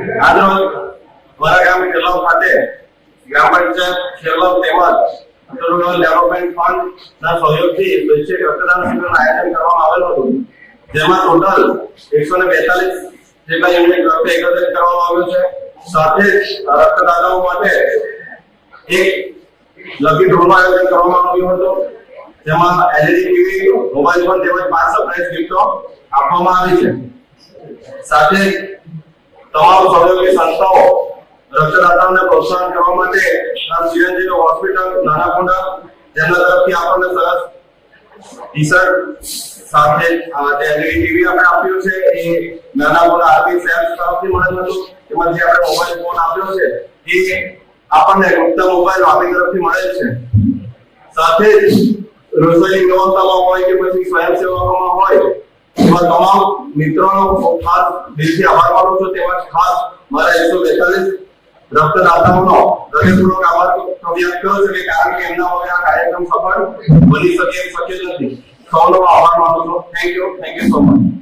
આજરોજ મારા ગામ ખેલાવ ખાતે ગ્રામ પંચાયત ખેલાવ તેમજ રૂરલ ડેવલપમેન્ટ ફંડ ના સહયોગથી સ્વૈચ્છિક રક્તદાન શિબિરનું આયોજન કરવામાં આવેલું હતું, જેમાં ટોટલ 142 જેટલા યુનિટ રક્ત એકત્રિત કરવામાં આવ્યું છે। સાથે જ રક્તદાતાઓ માટે એક લકી ડ્રોનું આયોજન કરવામાં આવ્યું હતું, જેમાં LED ટીવી, મોબાઈલ ફોન તેમજ 5 સરપ્રાઈઝ ગિફ્ટો આપવામાં આવી છે। સાથે તમામ સહયોગી સંસ્થાઓ રક્તદાતાઓને પ્રોત્સાહન કરવા માટે સીએનજી હોસ્પિટલ નાનાકોંડા જેમના તરફથી આપણને સરસ ટી-શર્ટ સાથે જે LED ટીવી આપણે આપ્યું છે એ નાનાકોંડા આર્મી સેલ્સ તરફથી મળેલું હતું, તેમાંથી આપણે મોબાઈલ ફોન આપ્યો છે એ આપણને ગુપ્તા મોબાઈલ આર્મી તરફથી મળેલ છે। સાથે જ રસોઈ વ્યવસ્થામાં હોય કે પછી સ્વયંસેવકોમાં હોય એવા તમામ મિત્રોનો ખાસ દિલથી આભાર માનું છું। તેમજ ખાસ મારા 142 રક્તદાતાઓનો હૃદયપૂર્વક આભાર વ્યક્ત કરું છું, કારણ કે એમના વગર આ કાર્યક્રમ સફળ બની શકે એમ શક્ય નથી। સૌનો આભાર માનું છું। Thank you so much.